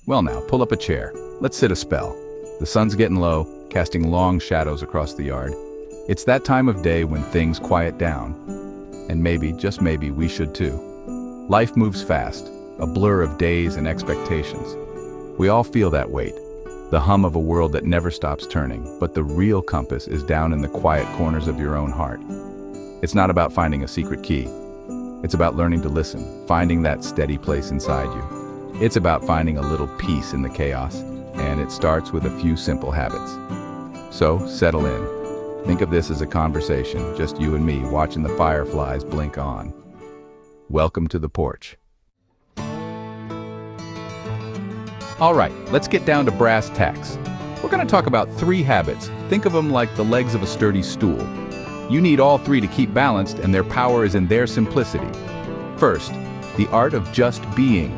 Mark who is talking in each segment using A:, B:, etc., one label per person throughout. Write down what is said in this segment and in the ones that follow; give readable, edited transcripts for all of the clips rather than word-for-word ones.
A: Well now, pull up a chair. Let's sit a spell. The sun's getting low, casting long shadows across the yard. It's that time of day when things quiet down. And maybe, just maybe, we should too. Life moves fast, a blur of days and expectations. We all feel that weight, the hum of a world that never stops turning, but the real compass is down in the quiet corners of your own heart. It's not about finding a secret key. It's about learning to listen, finding that steady place inside you. It's about finding a little peace in the chaos, and it starts with a few simple habits. So, settle in. Think of this as a conversation, just you and me watching the fireflies blink on. Welcome to the porch. All right, let's get down to brass tacks. We're going to talk about 3 habits. Think of them like the legs of a sturdy stool. You need all 3 to keep balanced, and their power is in their simplicity. First, the art of just being.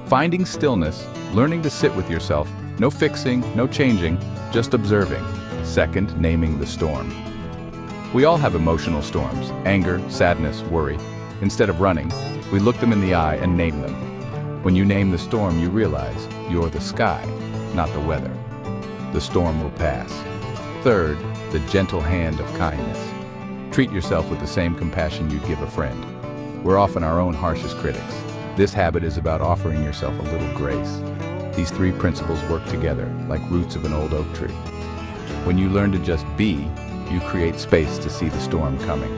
A: Finding stillness, learning to sit with yourself, no fixing, no changing, just observing. Second, naming the storm. We all have emotional storms, anger, sadness, worry. Instead of running, we look them in the eye and name them. When you name the storm, you realize you're the sky, not the weather. The storm will pass. Third, the gentle hand of kindness. Treat yourself with the same compassion you'd give a friend. We're often our own harshest critics. This habit is about offering yourself a little grace. These 3 principles work together, like roots of an old oak tree. When you learn to just be, you create space to see the storm coming.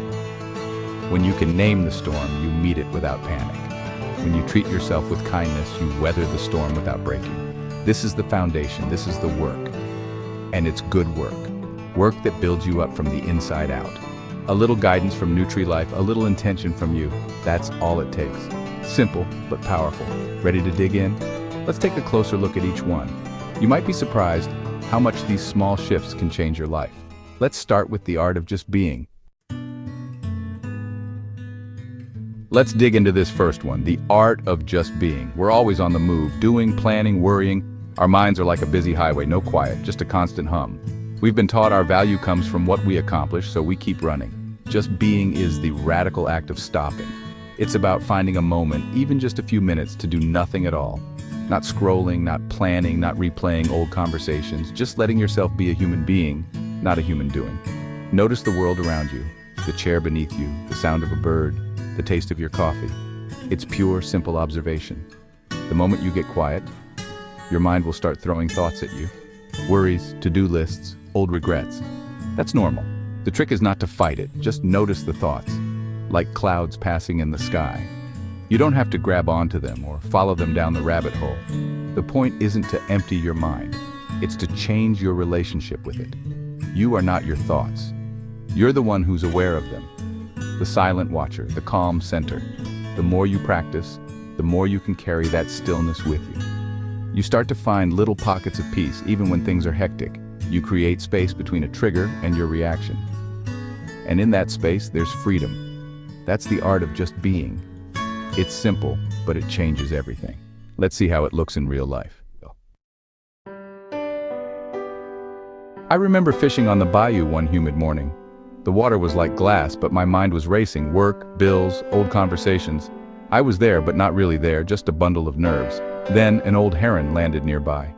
A: When you can name the storm, you meet it without panic. When you treat yourself with kindness, you weather the storm without breaking. This is the foundation, this is the work. And it's good work. Work that builds you up from the inside out. A little guidance from Nutreylife, a little intention from you. That's all it takes. Simple, but powerful. Ready to dig in? Let's take a closer look at each one. You might be surprised how much these small shifts can change your life. Let's start with the art of just being. Let's dig into this first one, the art of just being. We're always on the move, doing, planning, worrying. Our minds are like a busy highway, no quiet, just a constant hum. We've been taught our value comes from what we accomplish, so we keep running. Just being is the radical act of stopping. It's about finding a moment, even just a few minutes, to do nothing at all. Not scrolling, not planning, not replaying old conversations, just letting yourself be a human being, not a human doing. Notice the world around you, the chair beneath you, the sound of a bird, the taste of your coffee. It's pure, simple observation. The moment you get quiet, your mind will start throwing thoughts at you. Worries, to-do lists, old regrets. That's normal. The trick is not to fight it, just notice the thoughts, like clouds passing in the sky. You don't have to grab onto them or follow them down the rabbit hole. The point isn't to empty your mind, it's to change your relationship with it. You are not your thoughts. You're the one who's aware of them. The silent watcher, the calm center. The more you practice, the more you can carry that stillness with you. You start to find little pockets of peace even when things are hectic. You create space between a trigger and your reaction. And in that space, there's freedom. That's the art of just being. It's simple, but it changes everything. Let's see how it looks in real life. I remember fishing on the bayou one humid morning. The water was like glass, but my mind was racing. Work, bills, old conversations. I was there, but not really there, just a bundle of nerves. Then an old heron landed nearby.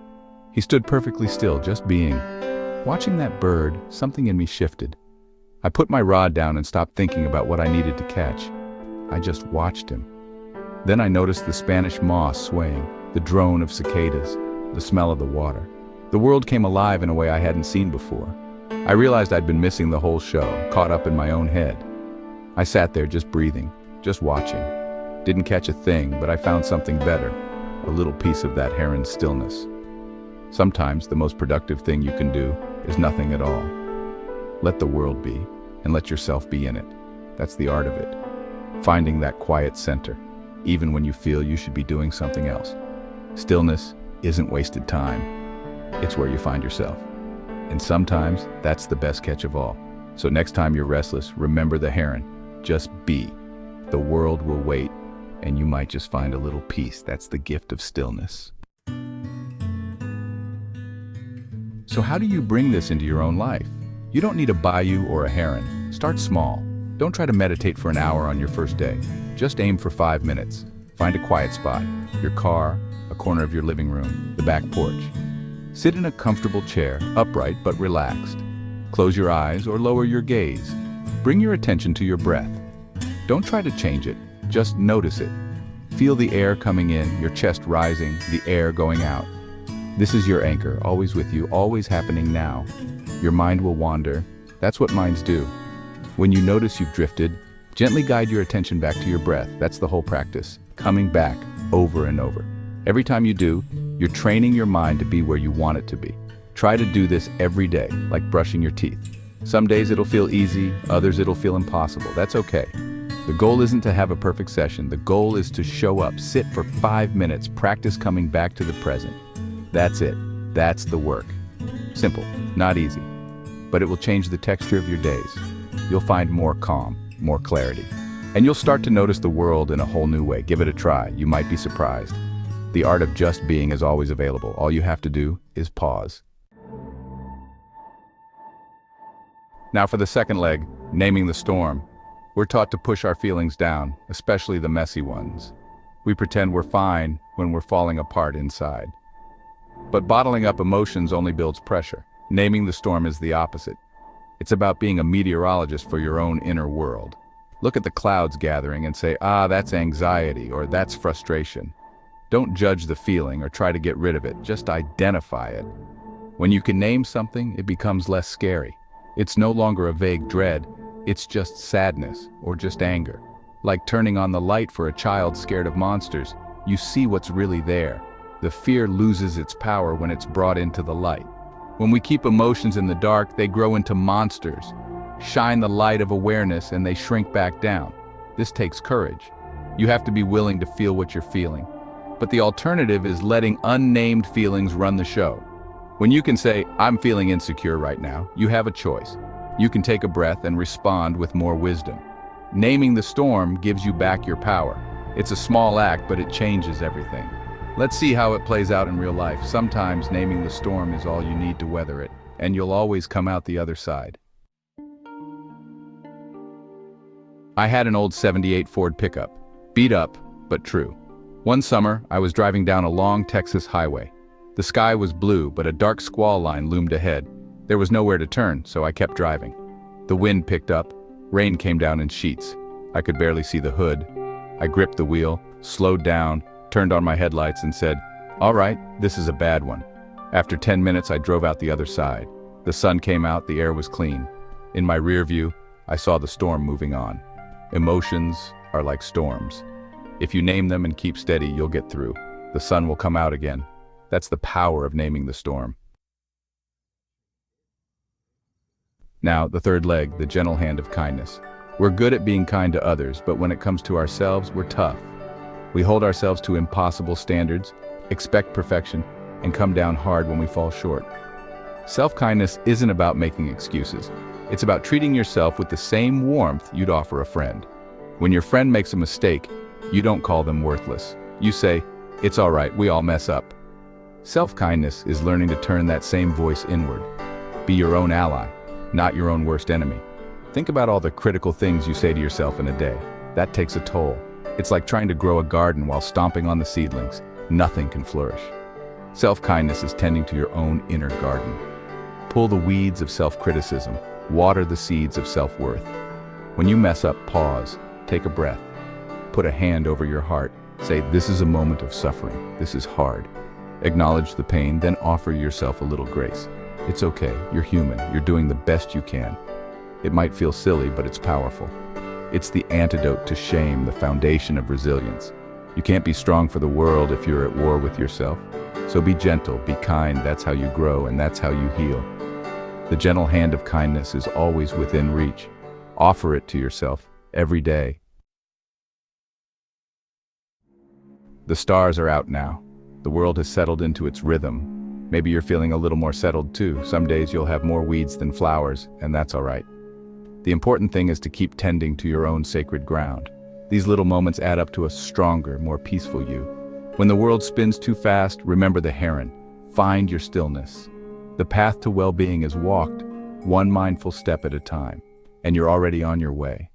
A: He stood perfectly still, just being. Watching that bird, something in me shifted. I put my rod down and stopped thinking about what I needed to catch. I just watched him. Then I noticed the Spanish moss swaying, the drone of cicadas, the smell of the water. The world came alive in a way I hadn't seen before. I realized I'd been missing the whole show, caught up in my own head. I sat there just breathing, just watching. Didn't catch a thing, but I found something better, a little piece of that heron's stillness. Sometimes the most productive thing you can do is nothing at all. Let the world be, and let yourself be in it. That's the art of it. Finding that quiet center, even when you feel you should be doing something else. Stillness isn't wasted time. It's where you find yourself. And sometimes, that's the best catch of all. So next time you're restless, remember the heron. Just be. The world will wait, and you might just find a little peace. That's the gift of stillness. So how do you bring this into your own life? You don't need a bayou or a heron. Start small. Don't try to meditate for an hour on your first day. Just aim for 5 minutes. Find a quiet spot, your car, a a corner of your living room, the back porch. Sit in a comfortable chair, upright but relaxed. Close your eyes or lower your gaze. Bring your attention to your breath. Don't try to change it, just notice it. Feel the air coming in, your chest rising, the air going out. This is your anchor, always with you, always happening now. Your mind will wander. That's what minds do. When you notice you've drifted, gently guide your attention back to your breath. That's the whole practice, coming back over and over. Every time you do, you're training your mind to be where you want it to be. Try to do this every day, like brushing your teeth. Some days it'll feel easy, others it'll feel impossible. That's okay. The goal isn't to have a perfect session. The goal is to show up, sit for 5 minutes, practice coming back to the present. That's it. That's the work. Simple, not easy, but it will change the texture of your days. You'll find more calm, more clarity, and you'll start to notice the world in a whole new way. Give it a try. You might be surprised. The art of just being is always available. All you have to do is pause. Now for the second leg, naming the storm. We're taught to push our feelings down, especially the messy ones. We pretend we're fine when we're falling apart inside. But bottling up emotions only builds pressure. Naming the storm is the opposite. It's about being a meteorologist for your own inner world. Look at the clouds gathering and say, that's anxiety or that's frustration. Don't judge the feeling or try to get rid of it, just identify it. When you can name something, it becomes less scary. It's no longer a vague dread, it's just sadness or just anger. Like turning on the light for a child scared of monsters, you see what's really there. The fear loses its power when it's brought into the light. When we keep emotions in the dark, they grow into monsters. Shine the light of awareness and they shrink back down. This takes courage. You have to be willing to feel what you're feeling. But the alternative is letting unnamed feelings run the show. When you can say, I'm feeling insecure right now, you have a choice. You can take a breath and respond with more wisdom. Naming the storm gives you back your power. It's a small act, but it changes everything. Let's see how it plays out in real life. Sometimes naming the storm is all you need to weather it, and you'll always come out the other side. I had an old '78 Ford pickup. Beat up, but true. One summer, I was driving down a long Texas highway. The sky was blue, but a dark squall line loomed ahead. There was nowhere to turn, so I kept driving. The wind picked up. Rain came down in sheets. I could barely see the hood. I gripped the wheel, slowed down, turned on my headlights and said, all right, this is a bad one. After 10 minutes, I drove out the other side. The sun came out, the air was clean. In my rear view, I saw the storm moving on. Emotions are like storms. If you name them and keep steady, you'll get through. The sun will come out again. That's the power of naming the storm. Now, the third leg, the gentle hand of kindness. We're good at being kind to others, but when it comes to ourselves, we're tough. We hold ourselves to impossible standards, expect perfection, and come down hard when we fall short. Self-kindness isn't about making excuses. It's about treating yourself with the same warmth you'd offer a friend. When your friend makes a mistake, you don't call them worthless. You say, it's all right, we all mess up. Self-kindness is learning to turn that same voice inward. Be your own ally, not your own worst enemy. Think about all the critical things you say to yourself in a day. That takes a toll. It's like trying to grow a garden while stomping on the seedlings. Nothing can flourish. Self-kindness is tending to your own inner garden. Pull the weeds of self-criticism. Water the seeds of self-worth. When you mess up, pause. Take a breath. Put a hand over your heart. Say, this is a moment of suffering. This is hard. Acknowledge the pain, then offer yourself a little grace. It's okay. You're human. You're doing the best you can. It might feel silly, but it's powerful. It's the antidote to shame, the foundation of resilience. You can't be strong for the world if you're at war with yourself. So be gentle, be kind. That's how you grow, and that's how you heal. The gentle hand of kindness is always within reach. Offer it to yourself every day. The stars are out now. The world has settled into its rhythm. Maybe you're feeling a little more settled too. Some days you'll have more weeds than flowers, and that's all right. The important thing is to keep tending to your own sacred ground. These little moments add up to a stronger, more peaceful you. When the world spins too fast, remember the heron. Find your stillness. The path to well-being is walked one mindful step at a time, and you're already on your way.